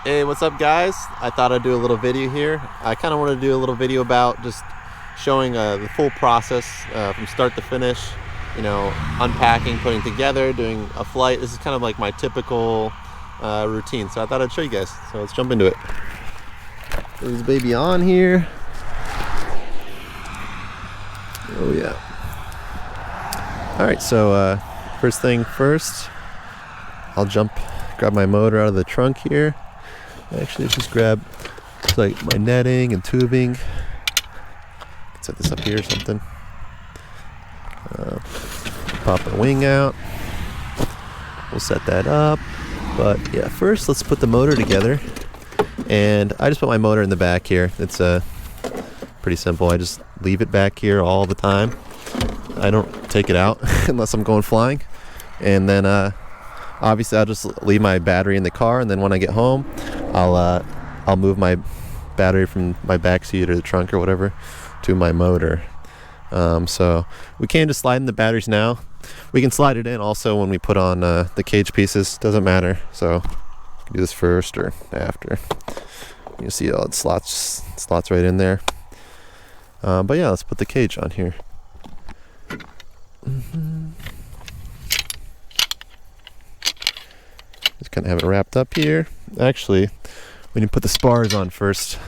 Hey, what's up guys? I thought I'd do a little video here. I kind of want to do a little video about just showing the full process from start to finish, you know, unpacking, putting together, doing a flight. This is kind of like my typical routine, so I thought I'd show you guys. So let's jump into it. Put this baby on here. Oh yeah. Alright, so first thing first, I'll grab my motor out of the trunk here. Actually, just grab like my netting and tubing. Set this up here or something. Pop the wing out. We'll set that up. But yeah, first let's put the motor together. And I just put my motor in the back here. It's pretty simple. I just leave it back here all the time. I don't take it out unless I'm going flying. And then obviously I'll just leave my battery in the car, and then when I get home I'll move my battery from my back seat or the trunk or whatever to my motor. So we can just slide in the batteries now. We can slide it in also when we put on the cage pieces. Doesn't matter. So you can do this first or after. You see all the slots right in there. But yeah, let's put the cage on here. Just kind of have it wrapped up here. Actually, we need to put the spars on first.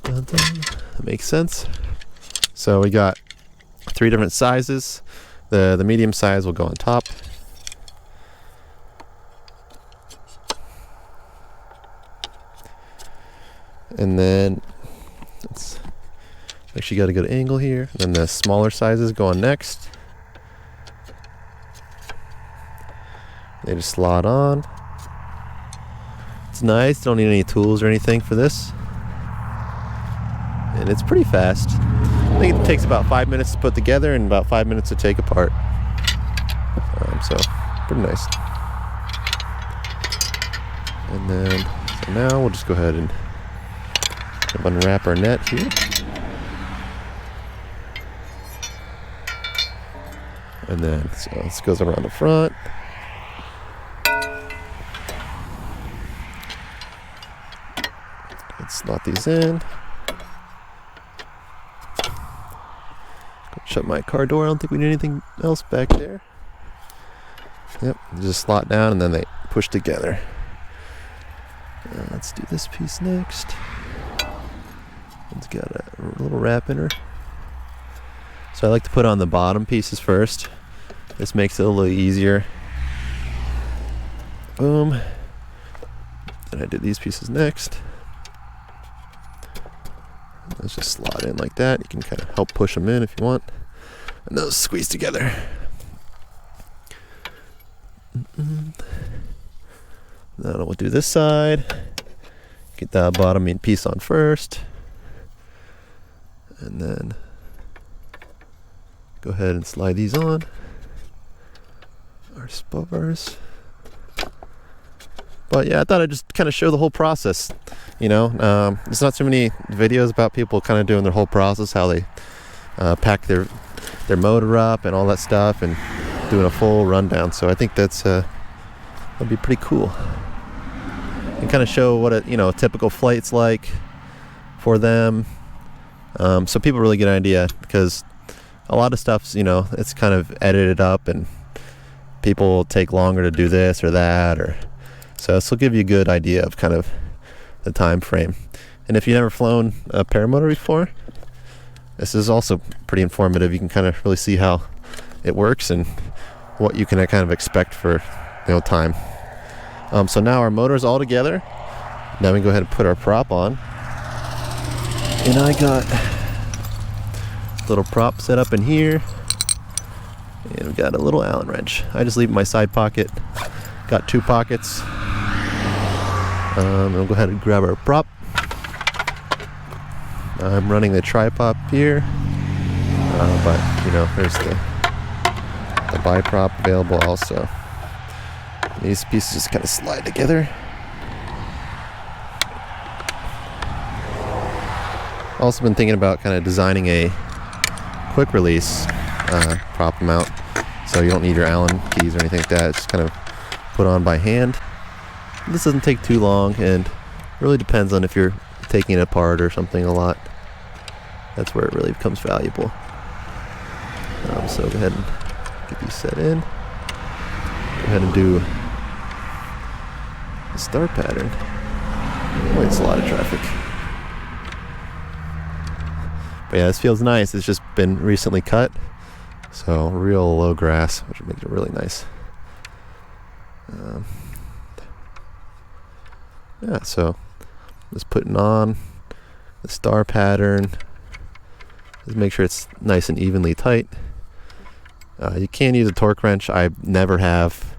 That makes sense. So we got 3 different sizes. The medium size will go on top. And then it's actually got a good angle here. And then the smaller sizes go on next. They just slot on. It's nice. Don't need any tools or anything for this. And it's pretty fast. I think it takes about 5 minutes to put together and about 5 minutes to take apart. So pretty nice. And then, so now we'll just go ahead and unwrap our net here. And then, so this goes around the front. Let's slot these in. Shut my car door. I don't think we need anything else back there. Yep, just slot down and then they push together. Let's do this piece next. It's got a little wrap in her. So I like to put on the bottom pieces first. This makes it a little easier. Boom. And I did these pieces next. Let's just slot in like that. You can kind of help push them in if you want. And those squeeze together. Now we'll do this side. Get that bottom main piece on first. And then go ahead and slide these on. Our spars. But yeah, I thought I'd just kind of show the whole process. You know, there's not too many videos about people kind of doing their whole process, how they pack their motor up and all that stuff, and doing a full rundown. So I think that'd be pretty cool. And kind of show what a typical flight's like for them, so people really get an idea, because a lot of stuff's it's kind of edited up, and people take longer to do this or that, or so this will give you a good idea of kind of the time frame. And if you've never flown a paramotor before, this is also pretty informative. You can kind of really see how it works and what you can kind of expect for time. So now our motor's all together. Now we can go ahead and put our prop on. And I got a little prop set up in here. And we've got a little Allen wrench. I just leave it in my side pocket. Got 2 pockets. We'll go ahead and grab our prop. I'm running the tripod here, but there's the bi-prop available also. These pieces just kind of slide together. Also been thinking about kind of designing a quick release prop mount, so you don't need your Allen keys or anything like that. It's just kind of put on by hand. This doesn't take too long, and really depends on if you're taking it apart or something a lot. That's where it really becomes valuable. So go ahead and get these set in. Go ahead and do the star pattern. Boy, it's a lot of traffic. But yeah, this feels nice. It's just been recently cut, so real low grass, which makes it really nice. Yeah, so just putting on the star pattern. Just make sure it's nice and evenly tight. You can use a torque wrench. I never have.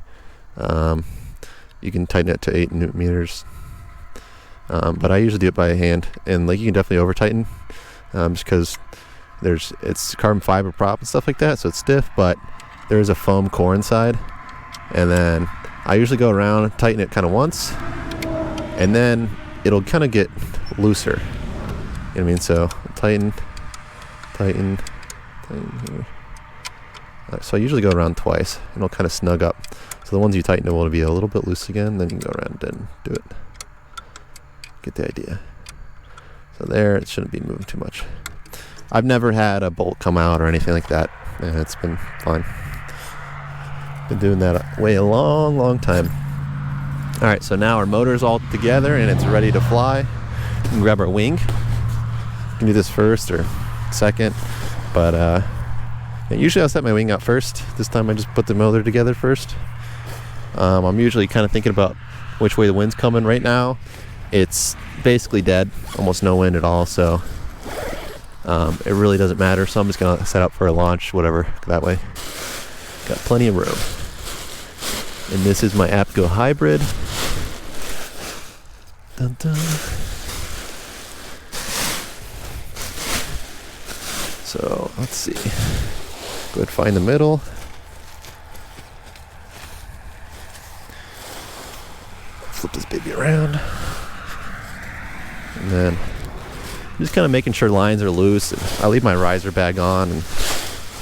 You can tighten it to 8 Newton meters, but I usually do it by hand. And like, you can definitely over tighten, just because it's carbon fiber prop and stuff like that, so it's stiff. But there is a foam core inside, and then I usually go around and tighten it kind of once, and then it'll kind of get looser. You know what I mean? So tighten here. So I usually go around twice, and it'll kind of snug up. So the ones you tighten will be a little bit loose again, then you can go around and do it. Get the idea. So there, it shouldn't be moving too much. I've never had a bolt come out or anything like that, and it's been fine. Been doing that way a long time. Alright, so now our motor's all together and it's ready to fly. We can grab our wing. You can do this first or second, but usually I'll set my wing out first. This time I just put the motor together first. I'm usually kind of thinking about which way the wind's coming. Right now it's basically dead, almost no wind at all, so it really doesn't matter. So I'm just gonna set up for a launch, whatever, that way. Got plenty of room. And this is my Apco Hybrid. Dun dun. So let's see. Go ahead, find the middle. Flip this baby around. And then just kind of making sure lines are loose. I leave my riser bag on and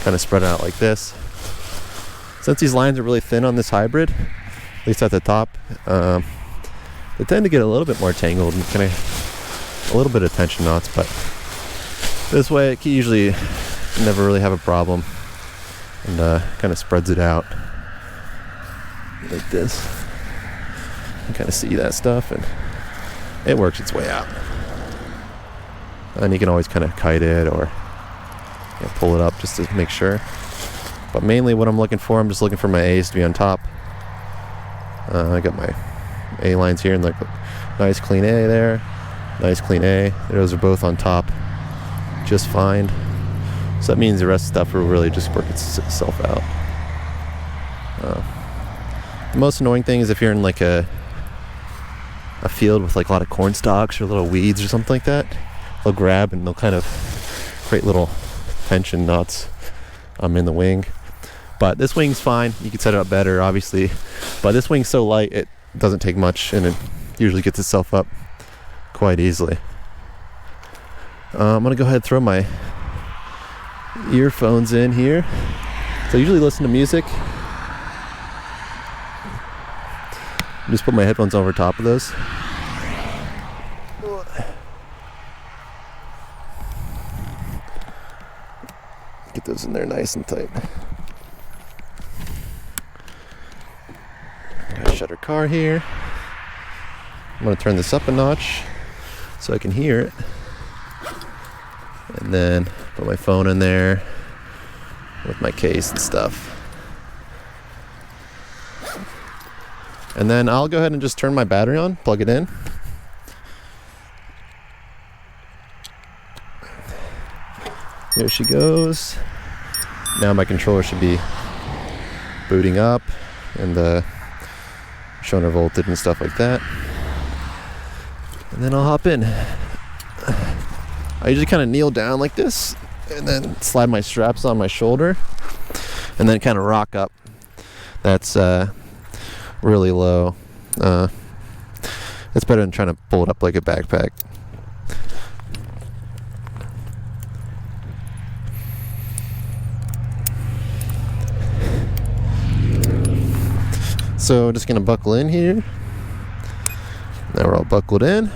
kind of spread it out like this. Since these lines are really thin on this hybrid, at least at the top, they tend to get a little bit more tangled and kind of a little bit of tension knots, but this way it usually never really have a problem, and kind of spreads it out like this. You can kind of see that stuff, and it works its way out. And you can always kind of kite it or pull it up just to make sure. But mainly what I'm looking for, I'm just looking for my A's to be on top. I got my A lines here, and like nice clean A there, nice clean A. Those are both on top just fine. So that means the rest of the stuff will really just work itself out. The most annoying thing is if you're in like a field with like a lot of corn stalks or little weeds or something like that, they'll grab and they'll kind of create little tension knots in the wing. But this wing's fine. You can set it up better, obviously, but this wing's so light it doesn't take much, and it usually gets itself up quite easily. I'm gonna go ahead and throw my earphones in here. So I usually listen to music. Just put my headphones over top of those. Get those in there nice and tight. Gotta shut our car here. I'm gonna turn this up a notch so I can hear it. And then put my phone in there with my case and stuff. And then I'll go ahead and just turn my battery on, plug it in. There she goes. Now my controller should be booting up and showing her voltage and stuff like that. And then I'll hop in. I usually kind of kneel down like this and then slide my straps on my shoulder and then kind of rock up. That's really low. It's better than trying to pull it up like a backpack. So just gonna buckle in here Now we're all buckled in.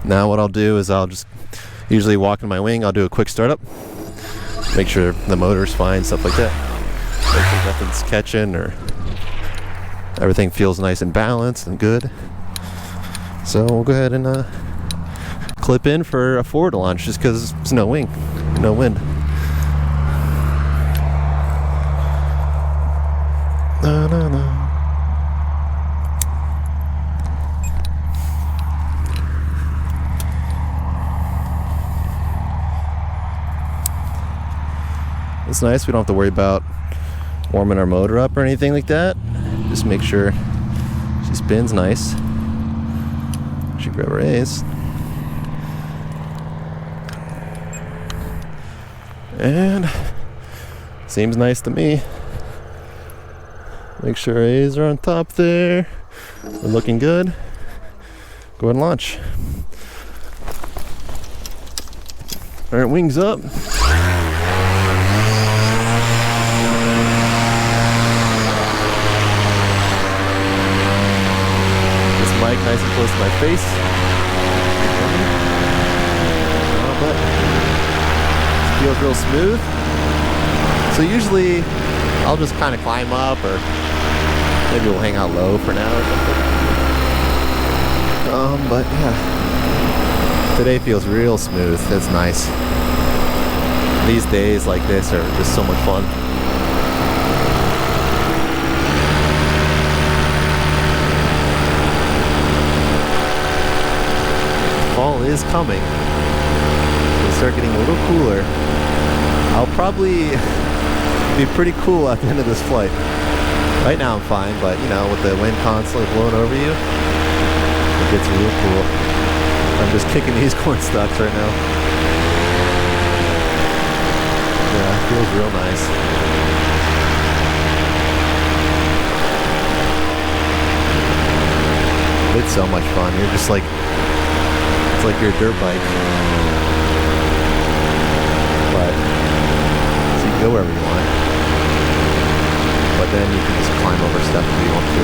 Now what I'll do is I'll just usually walk in my wing. I'll do a quick startup, make sure the motor's fine, stuff like that. Make sure nothing's catching or everything feels nice and balanced and good. So we'll go ahead and clip in for a forward launch just because there's no wing, no wind. No, no, no. It's nice, we don't have to worry about warming our motor up or anything like that. Just make sure she spins nice. She grab her A's. And seems nice to me. Make sure our A's are on top there. We're looking good. Go ahead and launch. Alright, wings up. Mic nice and close to my face. But it feels real smooth. So usually I'll just kind of climb up, or maybe we'll hang out low for now or something. But yeah, today feels real smooth. It's nice. These days like this are just so much fun. Fall is coming. It'll start getting a little cooler. I'll probably be pretty cool at the end of this flight. Right now I'm fine, but you know, with the wind constantly blowing over you, it gets real cool. I'm just kicking these corn stalks right now. Yeah, it feels real nice. It's so much fun. You're just like, it's like your dirt bike. But, so you can go wherever you want. But then you can just climb over stuff if you want to.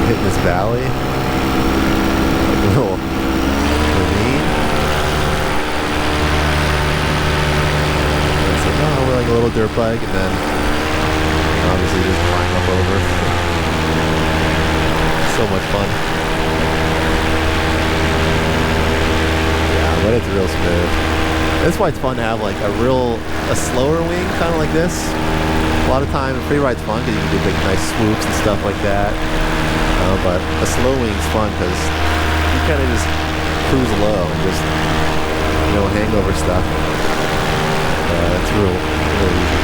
Hitting this valley. Like a little ravine. It's like, oh, we're like a little dirt bike, and then obviously just climb up over. So much fun. But it's real smooth. That's why it's fun to have like a slower wing, kind of like this. A lot of time, free ride's fun because you can do big, nice swoops and stuff like that. But a slow wing's fun because you kind of just cruise low and just, you know, hang over stuff. It's real easy.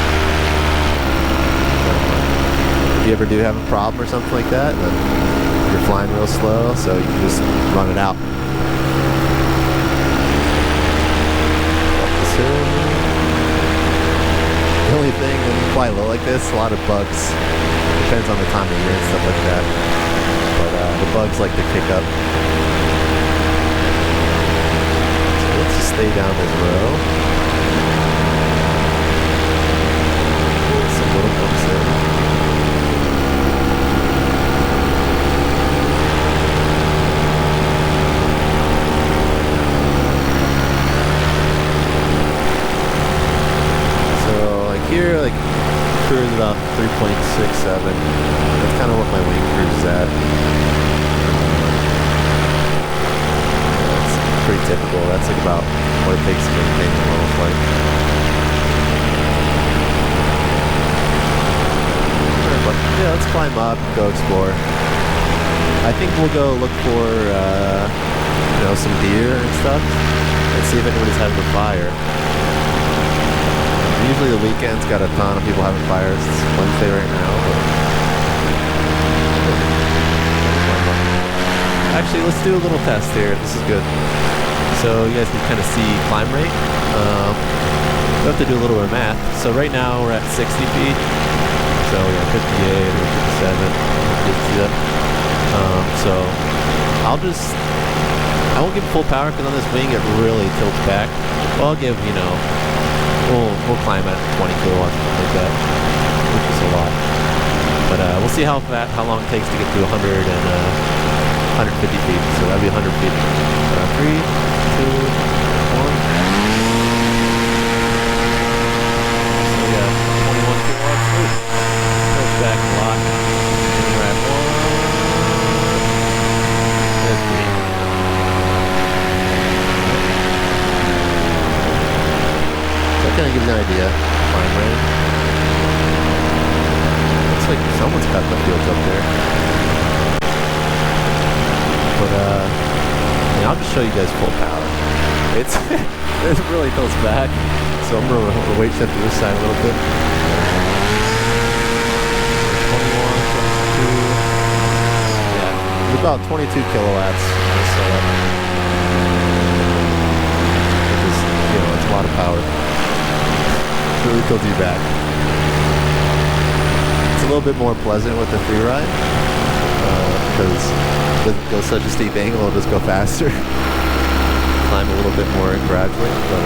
If you ever do have a problem or something like that, then you're flying real slow, so you can just run it out. The only thing when you fly low like this, a lot of bugs. Depends on the time of year and stuff like that. But the bugs like to kick up. So let's just stay down this row. Some little bumps there. Here, like, cruise about 3.67. That's kind of what my wing cruise is at. That's pretty typical. That's like about what it takes to maintain a normal flight. But yeah, let's climb up, go explore. I think we'll go look for, you know, some deer and stuff, and see if anybody's having a fire. Usually the weekend's got a ton of people having fires. It's Wednesday right now. Actually, let's do a little test here. This is good. So you guys can kind of see climb rate. We have to do a little bit of math. So right now we're at 60 feet. So yeah, 58 or 57. You can see that. So I won't give full power because on this wing it really tilts back. Well, I'll give, you know, we'll climb at 20 kilowatts, something like that, which is a lot. But we'll see how long it takes to get to 150 feet. So that'll be 100 feet. 3, 2, 1. So yeah, 21 kilowatts. Ooh, goes back a lot. And we're at 150. So that kind of gives you an idea. Climb rate. Looks like someone's cut the fields up there. But I'll just show you guys full power. It really tilts back, so I'm gonna weight shift to this side a little bit. 21, 22. Yeah, it's about 22 kilowatts. Which is, it's a lot of power. It really tilts you back. It's a little bit more pleasant with the free ride. Because it doesn't go such a steep angle, it'll just go faster. Climb a little bit more gradually, but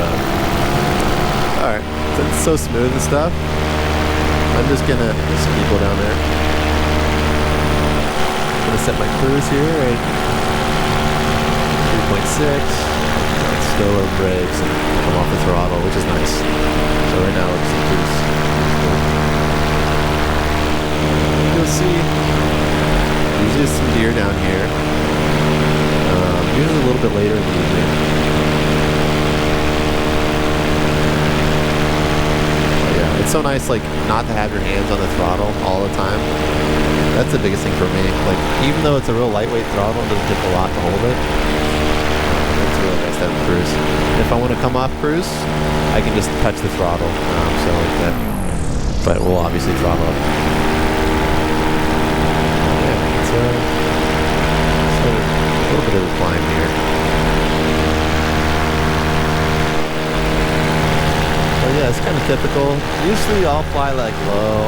alright, since it's so smooth and stuff, I'm just gonna go down there. I'm gonna set my cruise here at 3.6, still over brakes and come off the throttle, which is nice. So right now it's cruise. You'll see usually some deer down here. Usually a little bit later in the evening. But yeah, it's so nice, like, not to have your hands on the throttle all the time. That's the biggest thing for me. Like, even though it's a real lightweight throttle, it doesn't take a lot to hold it. It's really nice to have a cruise. If I want to come off cruise, I can just touch the throttle. So like that. But we'll obviously throttle up. So a little bit of a climb here. But yeah, it's kind of typical. Usually I'll fly like low,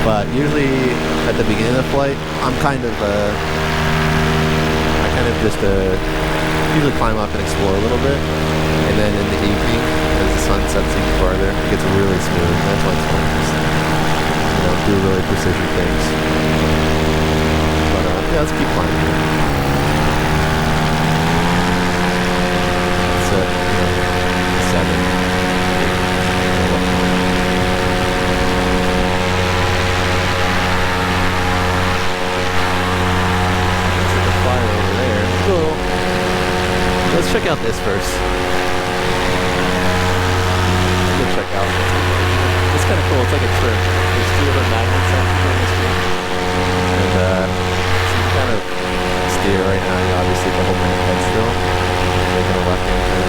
but usually at the beginning of the flight, I just usually climb up and explore a little bit, and then in the evening, as the sun sets even farther, it gets really smooth. That's why it's fun. Just, do really precision things. Yeah, let's keep climbing here. It's 7. Let's hit the fire over there. Cool. Let's check out this first. Let's go check out. It's kind of cool. It's like a trip. There's 2 other magnets on this trip. And kind of steer right now. You obviously the whole main head still. Making a left hand turn.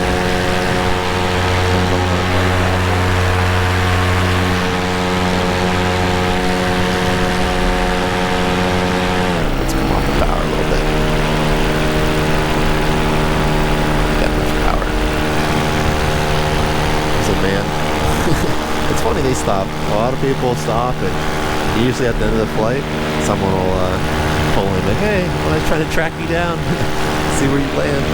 Let's come off the power a little bit. That much power. So man, it's funny they stop. A lot of people stop, and usually at the end of the flight, someone will pull in like, hey, well, I was trying to track you down, see where you land.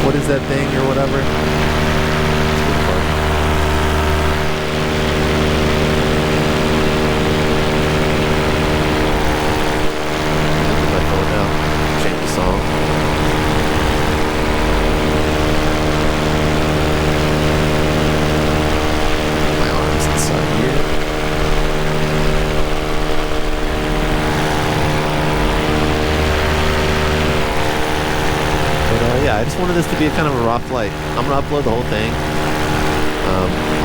What is that thing or whatever? It's good fun. Look at my phone now. Change the song. My arms inside here. Yeah, I just wanted this to be kind of a raw flight. I'm going to upload the whole thing.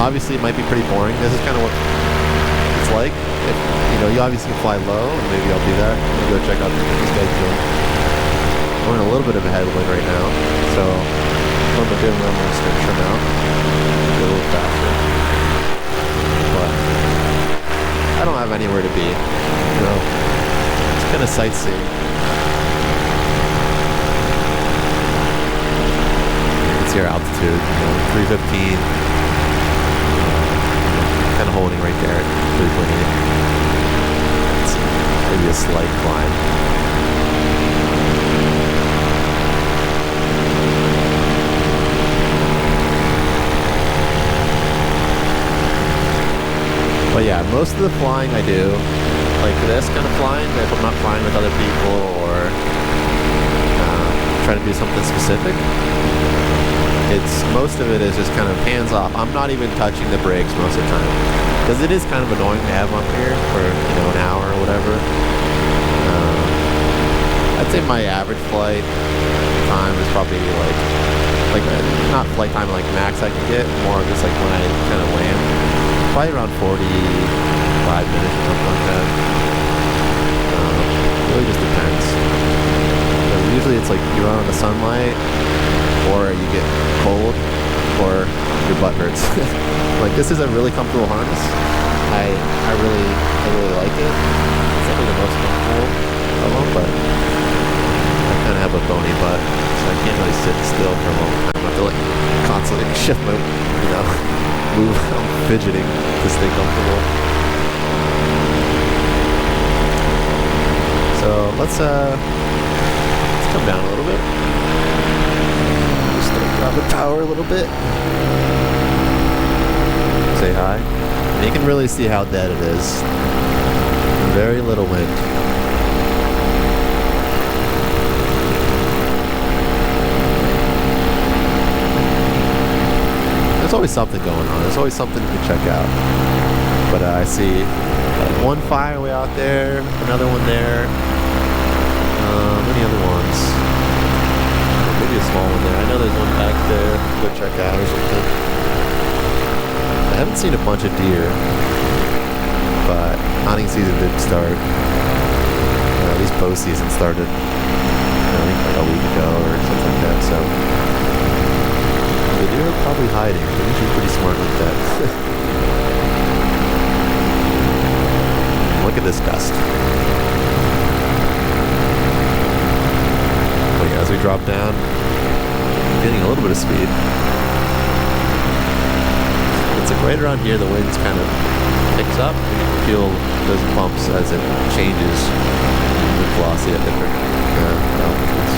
Obviously, it might be pretty boring. This is kind of what it's like. If, you obviously can fly low, and maybe I'll do that. I'll go check out what these guys do. We're in a little bit of a headwind right now, so what I'm going to start trim out. Go a little faster. But I don't have anywhere to be. It's kind of sightseeing. Your altitude, 315, kind of holding right there at 3.8. It's maybe a slight climb. But yeah, most of the flying I do, like this kind of flying, if I'm not flying with other people or trying to do something specific, most of it is just kind of hands off. I'm not even touching the brakes most of the time, because it is kind of annoying to have them up here for an hour or whatever. I'd say my average flight time is probably like not flight time like max I can get, more just like when I kind of land, probably around 45 minutes or something like that. Really just depends. So usually it's like you run on the sunlight, or you get cold, or your butt hurts. Like, this is a really comfortable harness. I really like it. It's definitely the most comfortable of them, but I kind of have a bony butt, so I can't really sit still for a long time. I have to like constantly shift my, move. I'm fidgeting to stay comfortable. So let's come down a little bit. Just drop the power a little bit. Say hi. And you can really see how dead it is. Very little wind. There's always something going on. There's always something you can check out. But I see one fire way out there, another one there. Many other ones. Maybe a small one there. I know there's one back there. Go check out or something. I haven't seen a bunch of deer, but hunting season did start. At least bow season started, I think like a week ago or something like that. So the deer are probably hiding. They're usually pretty smart like that. Look at this dust. But yeah, as we drop down, getting a little bit of speed. It's like right around here the wind's kind of picks up. You can feel those bumps as it changes the velocity at different altitudes.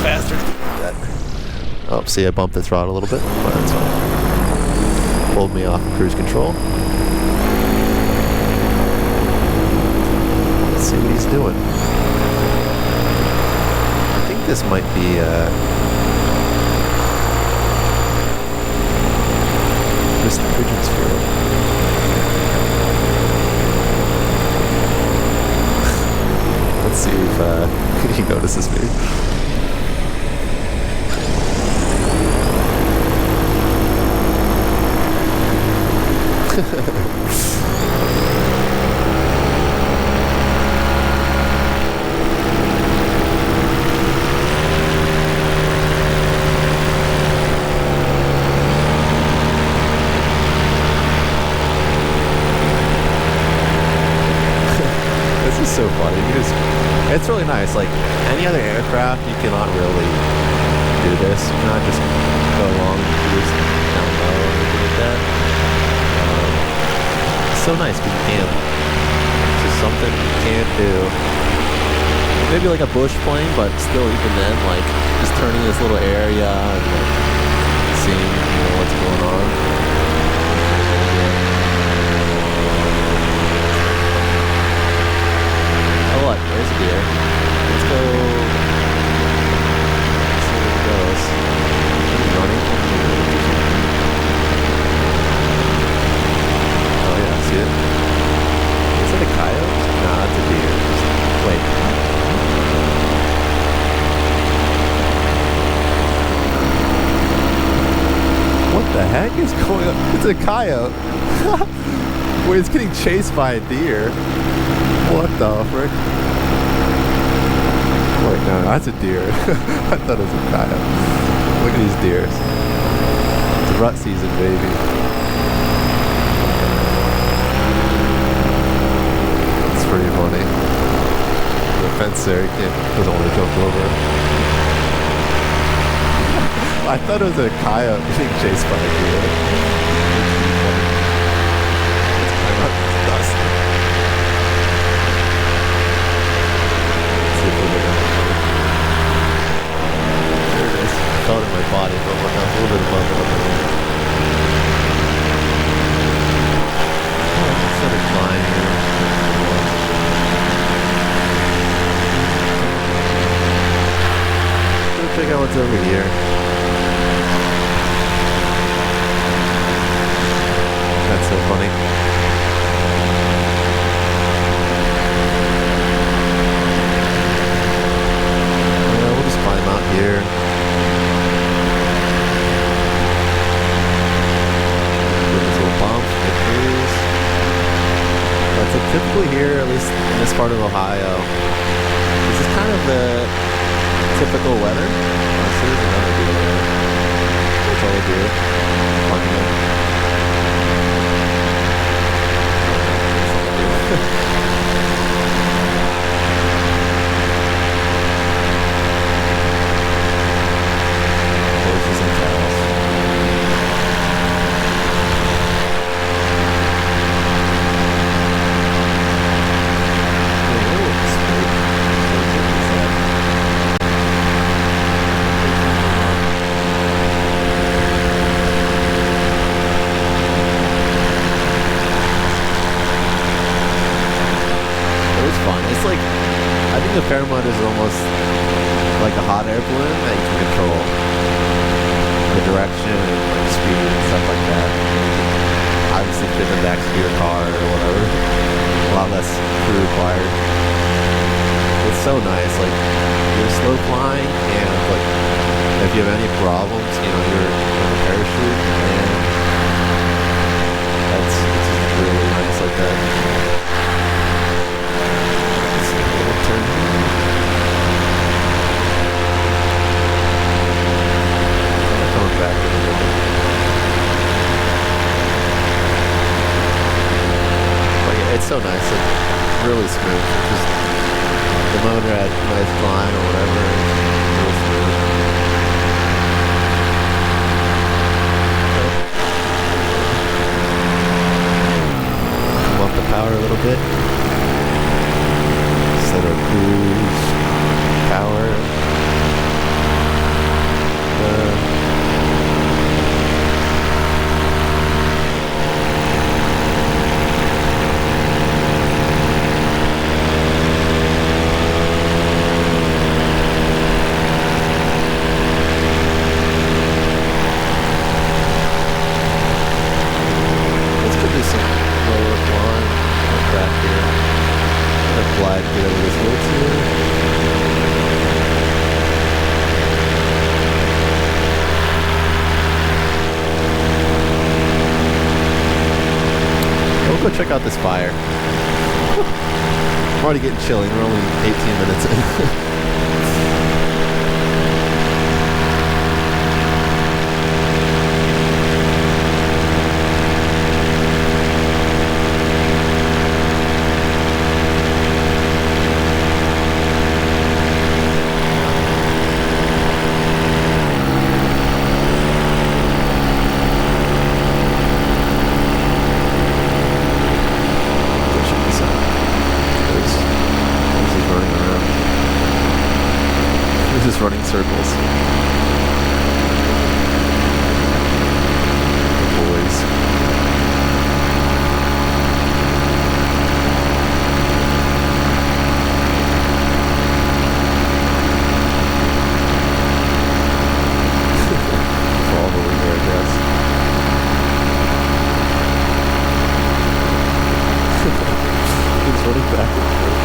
Faster. Oh, see, I bumped the throttle a little bit, but that's fine. Pulled me off cruise control. Let's see what he's doing. I think this might be just pigeon's field. Let's see if he notices me. So funny because it's really nice. Like any other aircraft, you cannot really do this. You cannot just go along and cruise down low or anything like that. It's so nice because you can. It's just something you can't do. Maybe like a bush plane, but still, even then, like just turning this little area and like seeing what's going on. Look, there's a deer. Let's go. Let's see where it goes. He's running. Oh yeah, see it? Is that a coyote? Nah, that's a deer. Just wait. What the heck is going on? It's a coyote. Wait, it's getting chased by a deer. What the frick? Wait, no, that's a deer. I thought it was a coyote. Look at these deers. It's rut season, baby. It's pretty funny. The fence there, doesn't want to jump over. I thought it was a coyote being chased by a deer. It's kind of dust. what's over here. That's so funny. We'll just climb out here. Get these little bumps, good cruise. But typically here, at least in this part of Ohio, this is kind of the typical weather. This is another deal there. That's all we do. Finally. Horses and cows. It's like, I think the Paramotor is almost like a hot air balloon that you can control the direction and like speed and stuff like that. Obviously fit in the back of your car or whatever. A lot less crew required. It's so nice, like you're slow flying and like if you have any problems, you know, you're on a parachute and it's just really nice like that. Coming back a little bit. But yeah, it's so nice. It's really smooth. Just the motor had nice climb or whatever. Real smooth. Come up the power a little bit. Set our cruise, power, let's go do some lower flying back here. Glide to get over this woods here. We'll go check out this fire. I'm already getting chilly. We're only 18 minutes in. Running circles. The boys. Fall over here, I guess. He's running back and forth.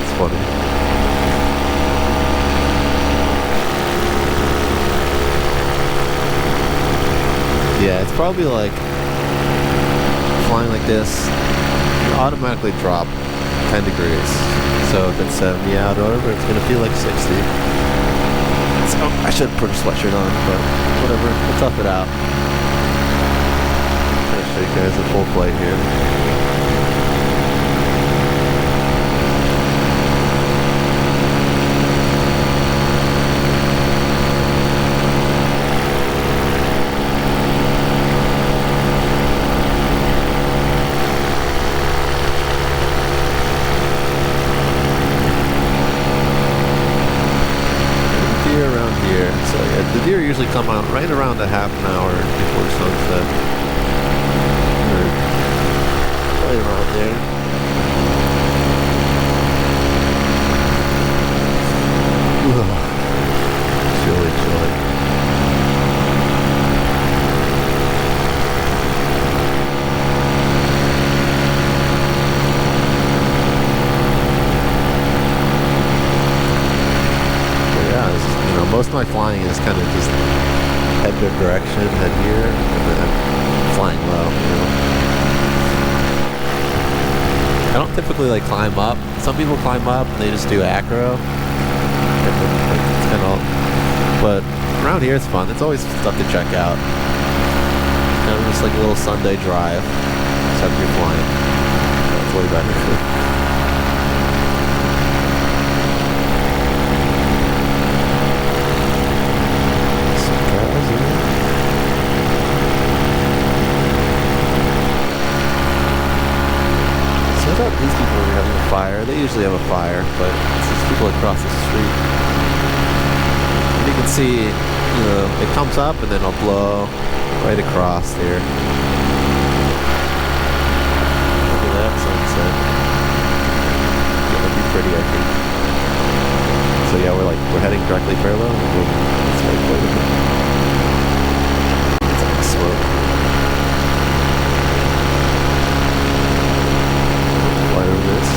It's funny. Yeah, it's probably like flying like this, you automatically drop 10 degrees. So if it's 70 out or whatever, it's going to feel like 60. So I should put a sweatshirt on, but whatever, we'll tough it out. I'm going to show you guys a full flight here. The deer usually come out right around a half an hour before sunset. Or right around there. Ugh. Chilly. most of my flying is kind of just head good direction, head here, and then flying low. You know? I don't typically like climb up. Some people climb up and they just do acro. And then, like, it's kind of, but around here it's fun. It's always stuff to check out. Kind of just like a little Sunday drive, except you're flying. That's way better. These people are having a fire. They usually have a fire, but it's just people across the street. And you can see, you know, it comes up and then it'll blow right across there. Look at that sunset. It'll be pretty, I think. So yeah, we're heading directly parallel. Let's wait a bit. It's on the slope. This.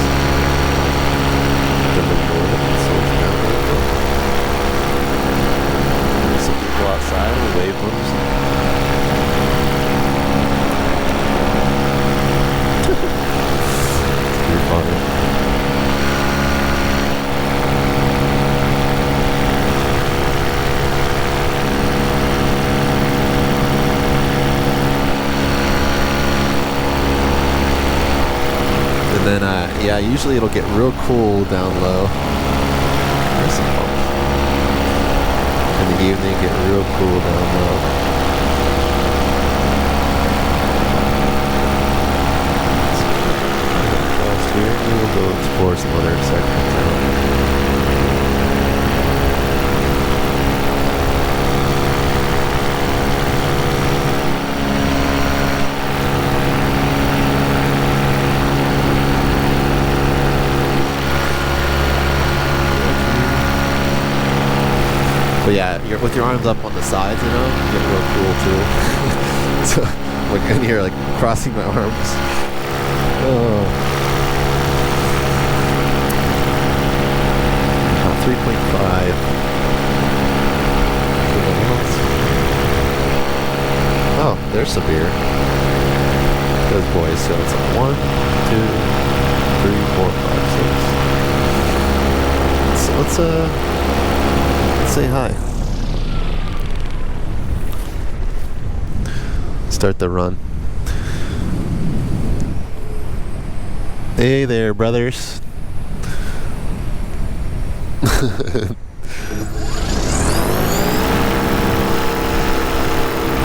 Then the door slows down a little bit. There's some people outside with wave booms. It's pretty funny. And then, yeah, usually it'll get real cool down low. There's some bumps. In the evening, get real cool down low. Across here, we'll go explore some other sections of town. But yeah, with your arms up on the sides, you know, you get real cool too. So, like in here, like crossing my arms. Oh. About 3.5. Oh, there's some beer. Those boys. So it's like 1, 2, 3, 4, 5, 6. So let's say hi. Start the run. Hey there, brothers.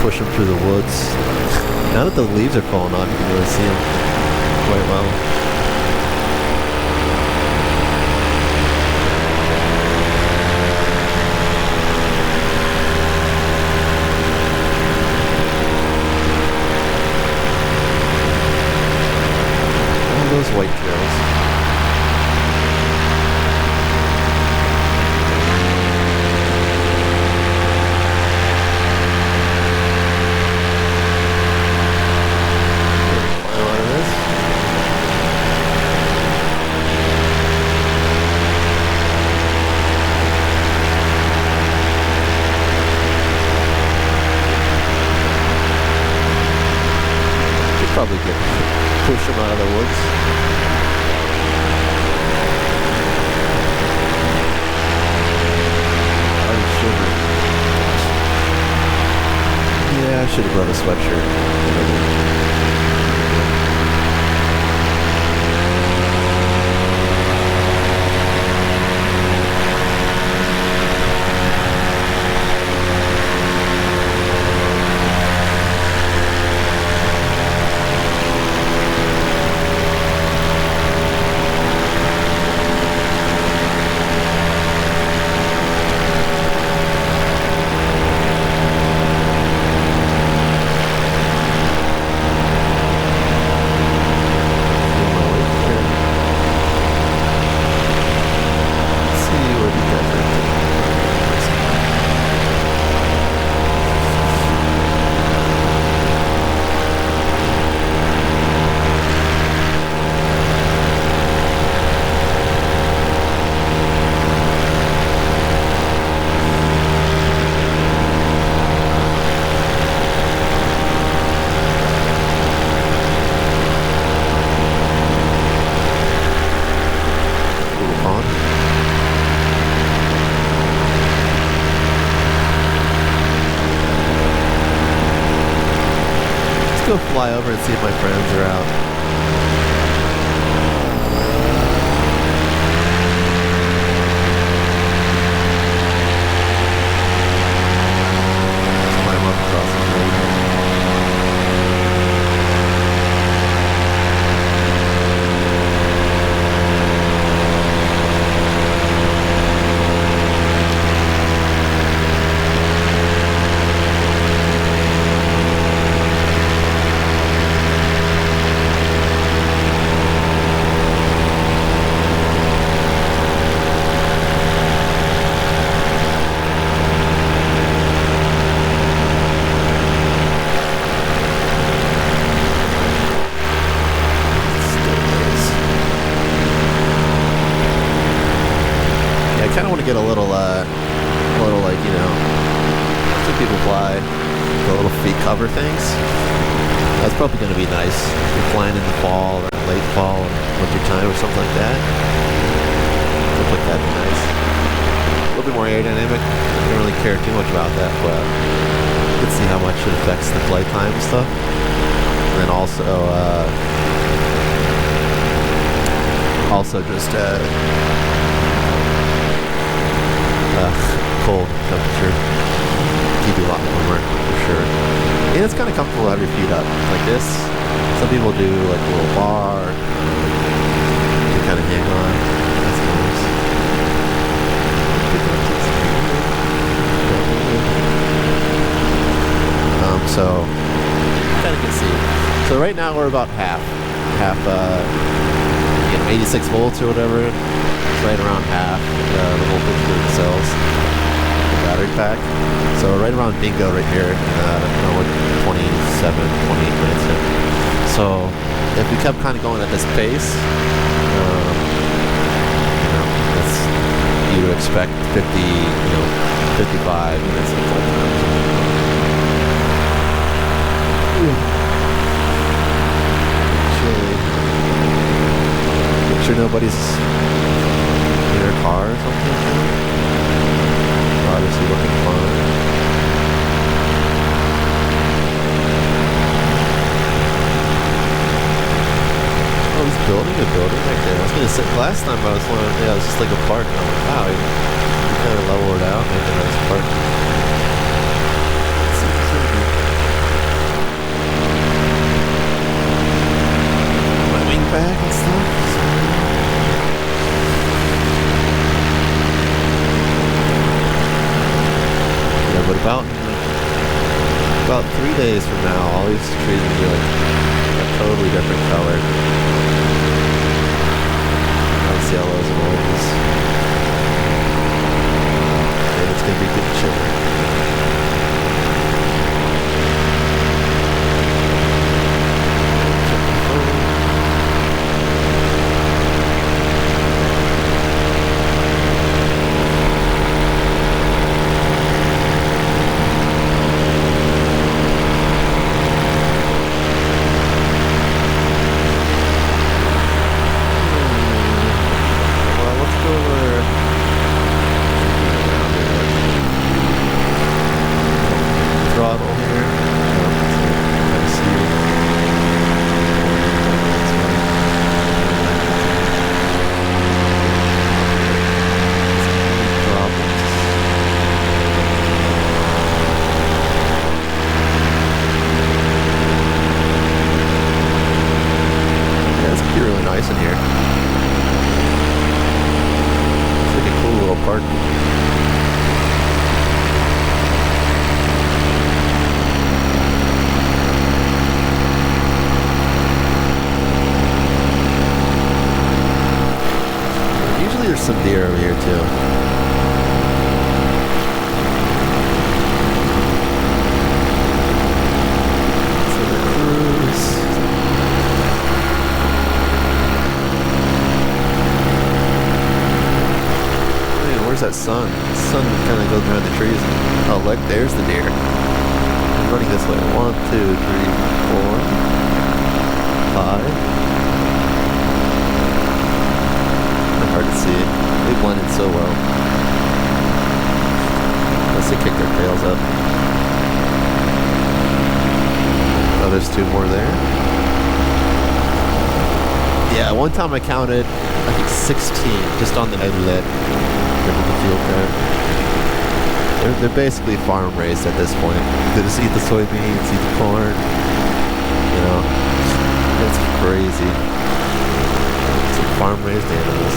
Push them through the woods. Now that the leaves are falling off, you can really see them quite well. Those white trails. Probably push them out of the woods. Yeah, I should have brought a sweatshirt. go fly over and see if my friends are out. Let's climb up across the road. Get a little like, you know, some people fly the little feet cover things. That's probably going to be nice. If you're flying in the fall or late fall or winter time or something like that. Looks like that'd be nice. A little bit more aerodynamic. I don't really care too much about that, but let's see how much it affects the flight time and stuff. And then also just cold temperature. Keep you a lot warmer for sure. And it's kind of comfortable to have your feet up like this. Some people do like a little bar to kind of hang on. That's nice. So kind of can see. So right now we're about half 86 volts or whatever. It's right around half the voltage of the cells, the battery pack. So right around bingo right here. We're 27, 28 minutes in. So if we kept kind of going at this pace, that's you would expect 50, 55 minutes of full time. Make sure nobody's in their car or something. Obviously looking fun. Oh, he's building a building right there. I was gonna say last time I was wondering, it was just like a park. And I'm like, wow, he kind of leveled it out, made a nice park. My wing bag and stuff. But about 3 days from now, all these trees will be like a totally different color. Nice yellows and oranges. And it's gonna be good chilly. nice in here. It's like a cool little park. Usually there's some deer over here too. That sun. The sun kind of goes behind the trees. Oh, look, there's the deer. I'm running this way. 1, 2, 3, 4, 5. They're hard to see. They blend in so well. Unless they kick their tails up. Oh, there's 2 more there. Yeah, one time I counted, I think 16 just on the outlet. The field there. They're basically farm raised at this point. They just eat the soybeans, eat the corn. You know, it's crazy. It's farm raised animals.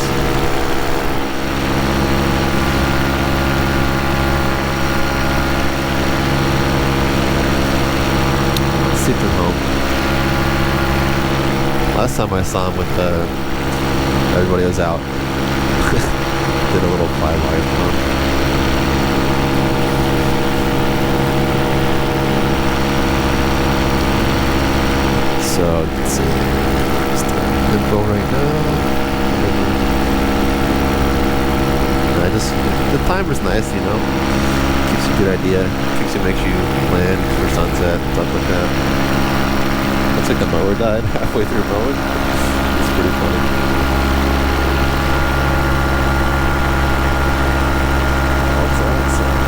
Let's see if they're home. Last time I saw him with everybody was out. Did a little flyby for him. So let's see. Just info right now. The timer's nice, you know. Gives you a good idea. Makes you plan for sunset, stuff like that. Looks like the mower died halfway through mowing. It's pretty funny. What's that sound?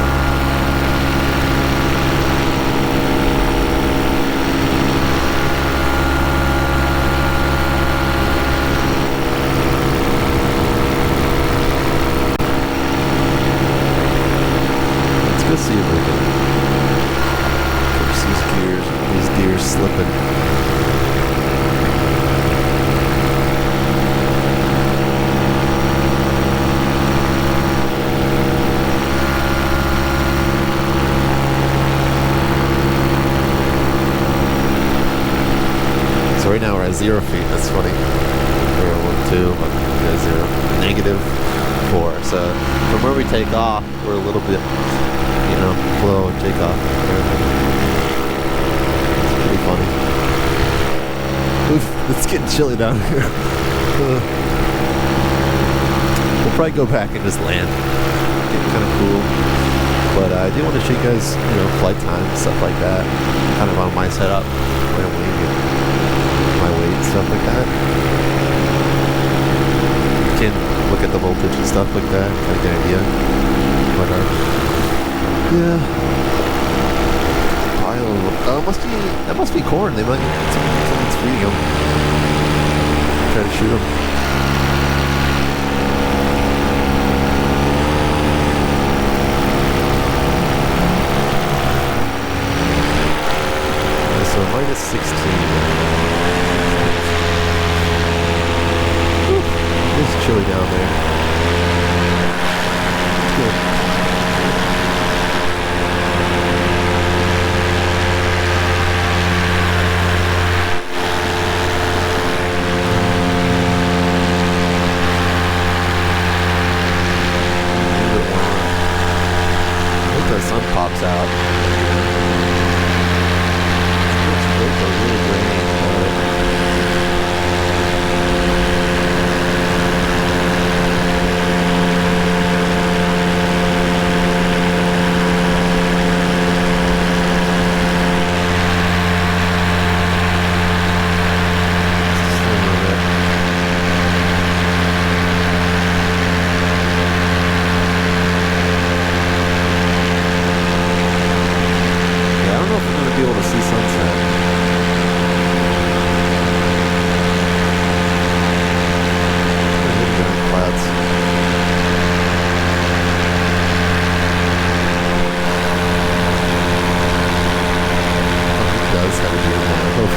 Let's go see if we can catch these deer slipping. So right now we're at 0 feet. That's funny. We're 1, 2, but -0, -4. So from where we take off, we're a little bit, you know, below takeoff. It's pretty funny. Oof, it's getting chilly down here. We'll probably go back and just land. Getting kind of cool. But I do want to show you guys, you know, flight time, stuff like that. Kind of on my setup, my wing, and my weight, stuff like that. You can look at the voltage and stuff like that, kind of get an idea. But yeah. Pile. That must be corn. They might someone's feeding them. Try to shoot them. So -16. It's chilly down there. It's good. I hope the sun pops out.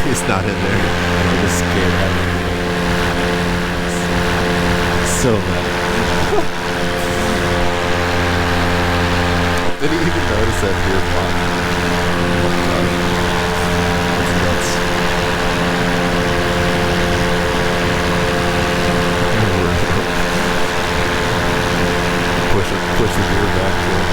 He's not in there. I'm just scared out of him. So mad. Did he even notice that deer block? Oh my god. That's nuts. Push the deer back to him.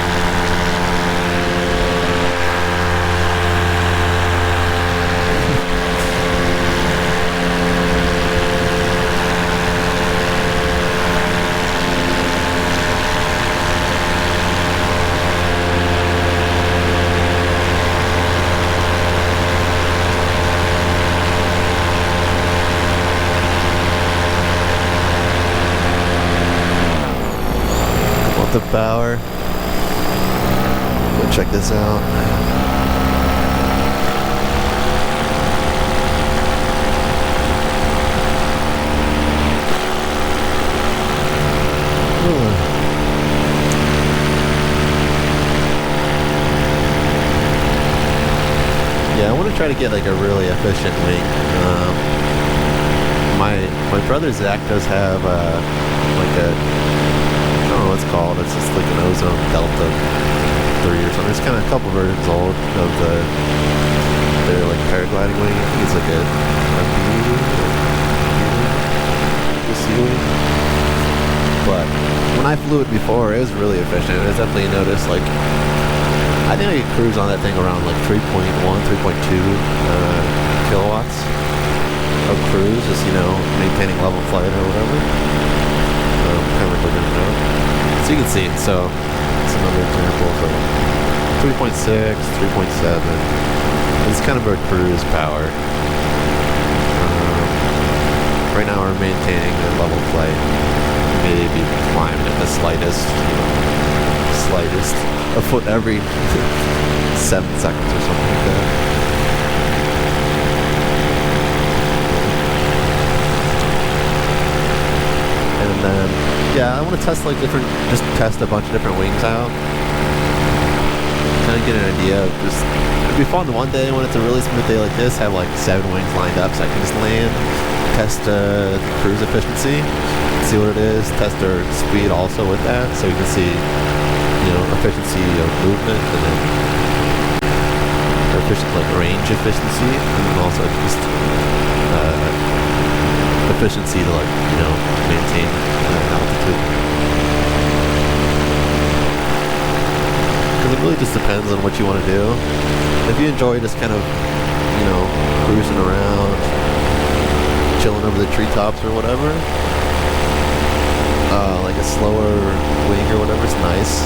The power. Go check this out. gonna try to get like a really efficient wing. My brother Zach does have like a, I don't know what it's called. It's just like an Ozone Delta 3 or something. It's kind of a couple versions old of their like paragliding wing. I think it's like a C wing. But when I flew it before, it was really efficient. It was definitely noticed like, I think I could cruise on that thing around like 3.1, 3.2 kilowatts of cruise, just, you know, maintaining level flight or whatever. Kind of like looking at it. So you can see it. So it's another example of 3.6, 3.7. It's kind of a cruise power. Right now we're maintaining the level flight. Maybe climbing at the slightest a foot every 7 seconds or something like that. And then, yeah, I want to test like just test a bunch of different wings out. Kind of get an idea of just, it'd be fun one day when it's a really smooth day like this, have like 7 wings lined up so I can just land, test cruise efficiency, see what it is, test our speed also with that, so you can see, you know, efficiency of movement, and then like range efficiency, and then also just efficiency to, like, you know, maintain altitude. Because it really just depends on what you want to do. If you enjoy just kind of, you know, cruising around, chilling over the treetops or whatever, like a slower wing or whatever is nice.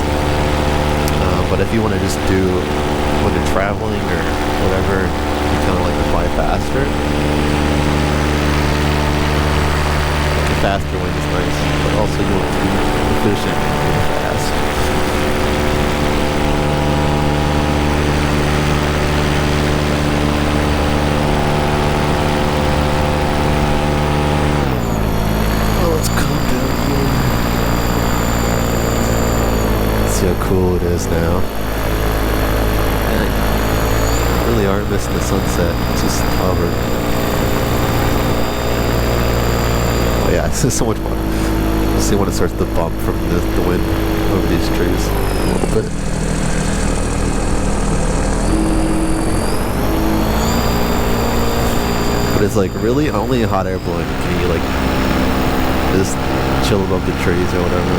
But if you want to just do when you're traveling or whatever, you kind of like to fly faster. Like a faster wing is nice, but also you want to be efficient and fast. See how cool it is now. Man, really are missing the sunset. It's just covered. Oh yeah, this is so much fun. You see when it starts to bump from the wind over these trees a little bit. But it's like, really only a hot air balloon can you like just chill above the trees or whatever.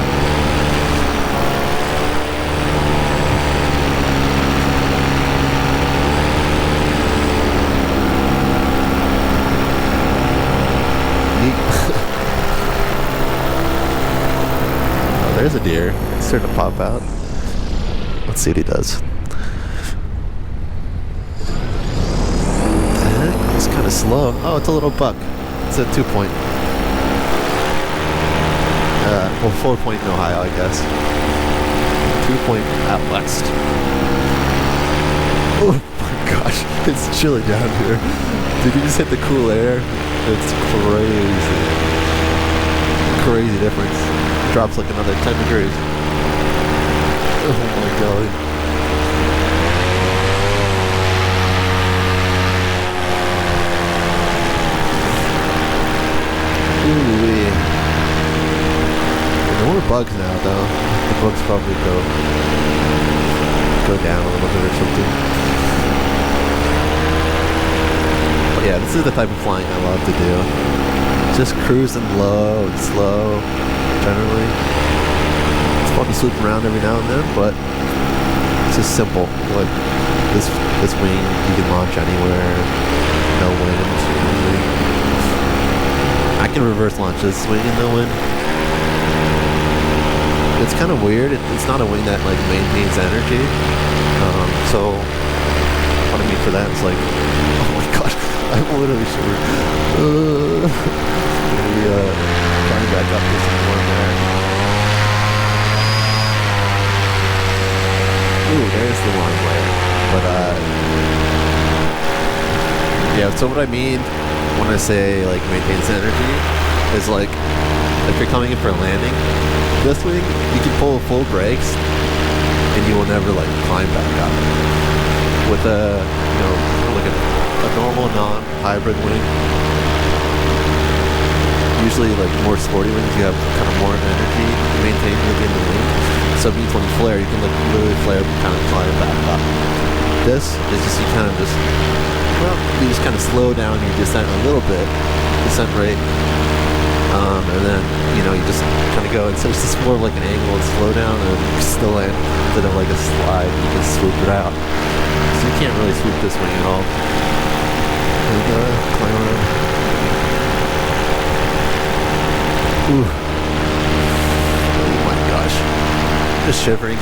There's a deer. It's starting to pop out. Let's see what he does. It's kind of slow. Oh, it's a little buck. It's a 2-point. Well, 4-point in Ohio, I guess. 2-point out west. Oh my gosh, it's chilly down here. Did you just hit the cool air? It's crazy. Crazy difference. Drops like another 10 degrees. Oh my god. Ooh-wee. No more bugs now though. The bugs probably go down a little bit or something. But yeah, this is the type of flying I love to do. Just cruising low and slow. Generally, it's fun to swoop around every now and then, but it's just simple. Like this wing, you can launch anywhere, no wind. Really. I can reverse launch this wing in no wind. It's kind of weird. It's not a wing that like maintains energy. So what I mean for that is like, oh my gosh, I'm literally sure. Trying to back up this one there. Ooh, there's the one layer. But yeah, so what I mean when I say like maintains energy is like if you're coming in for a landing, this wing you can pull full brakes and you will never like climb back up. With a, you know, look at a normal non-hybrid wing. Usually, like more sporty wings, you have kind of more energy to maintain within the wing. So it means when you flare, you can like literally flare and kind of climb back up. This is just, you kind of just, well, you just kind of slow down your descent a little bit, descent rate, and then, you know, you just kind of go, and so it's just more of like an angle and slow down, and you still land instead of like a slide, you can swoop it out. So you can't really swoop this wing at all. And climb around. Ooh. Oh my gosh. Just shivering.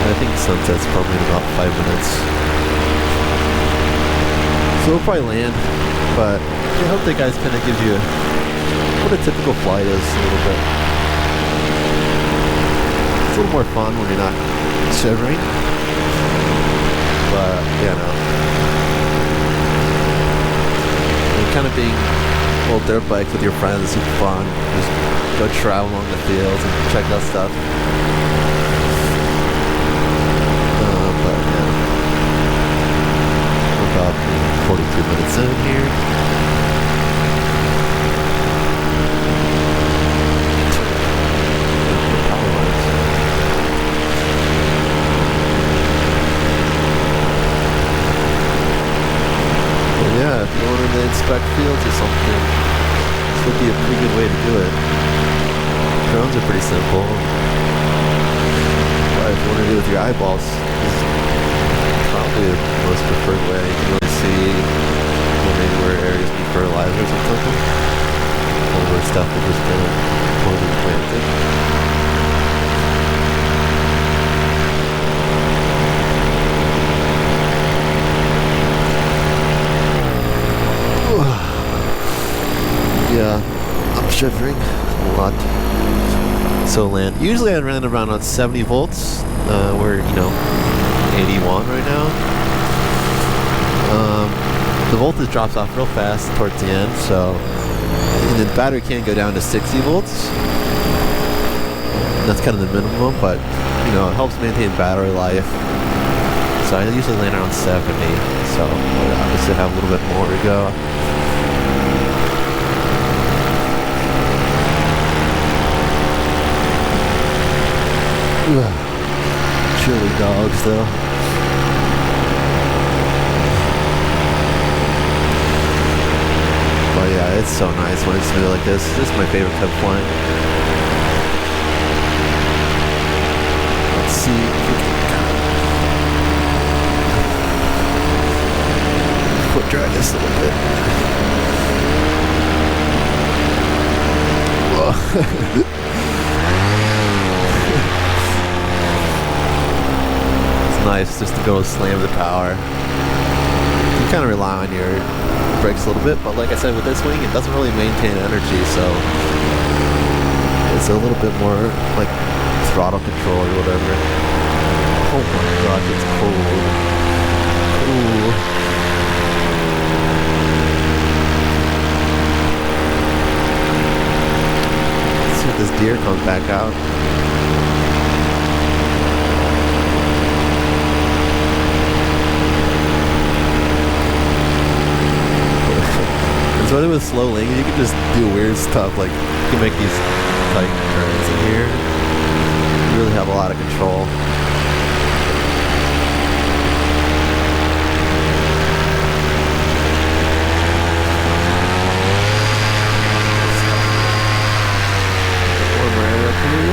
I think sunset's probably in about 5 minutes. So we'll probably land, but I hope that guys kind of gives you what a typical flight is a little bit. It's a little more fun when you're not shivering, but yeah, no. And kind of being little dirt bikes with your friends is super fun. Just go travel along the fields and check out stuff. But yeah, we're about 42 minutes in here. Yeah, if you wanted to inspect fields or something, this would be a pretty good way to do it. Drones are pretty simple. But if you want to do it with your eyeballs, this is probably the most preferred way. You can really see, you know, maybe where areas need fertilizers or something, or where stuff is just kind of poorly planted. Yeah, I'm shivering a lot. So land. Usually I ran around 70 volts. We're, you know, 81 right now. The voltage drops off real fast towards the end, so and the battery can go down to 60 volts. That's kind of the minimum, but you know, it helps maintain battery life. So I usually land around 70. So I obviously have a little bit more to go. Chilly dogs though. But yeah, it's so nice when it's smooth like this. This is my favorite type of flying. Let's see if we can kind of foot drag this a little bit. Whoa. Nice just to be able to slam the power. You kind of rely on your brakes a little bit, but like I said, with this wing, it doesn't really maintain energy, so it's a little bit more like throttle control or whatever. Oh my gosh, it's cold. Ooh. Let's see if this deer comes back out. So with slow landing, you can just do weird stuff, like you can make these tight turns in here. You really have a lot of control. One right up here.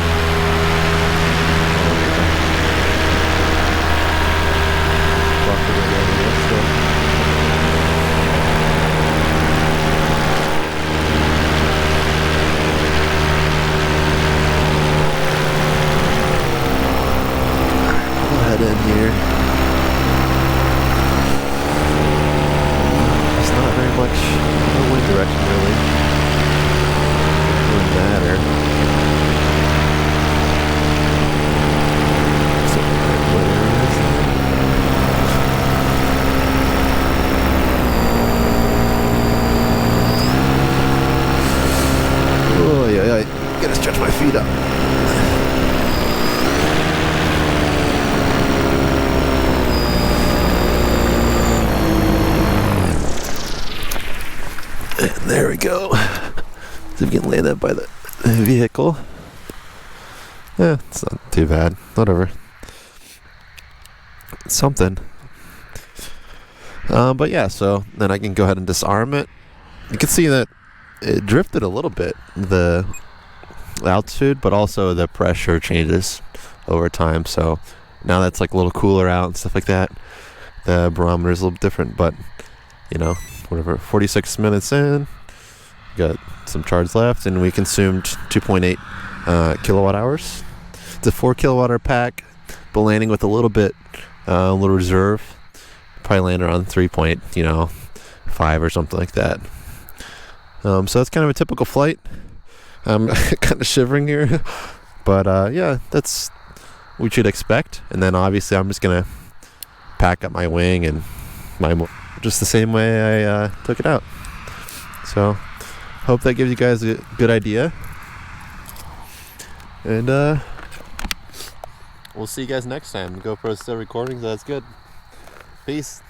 There we go. See if we can land that by the vehicle. Yeah, it's not too bad. Whatever. It's something. But yeah, so then I can go ahead and disarm it. You can see that it drifted a little bit, the altitude, but also the pressure changes over time. So now that's like a little cooler out and stuff like that. The barometer is a little bit different, but you know, whatever. 46 minutes in, got some charge left, and we consumed 2.8 kilowatt hours. It's a 4 kilowatt hour pack, but landing with a little bit, a little reserve. Probably land around 3.5 or something like that. So that's kind of a typical flight. I'm kind of shivering here, but yeah, that's what you'd expect. And then obviously I'm just gonna pack up my wing and my just the same way I took it out. So hope that gives you guys a good idea, and we'll see you guys next time. GoPro's still recording, so that's good. Peace.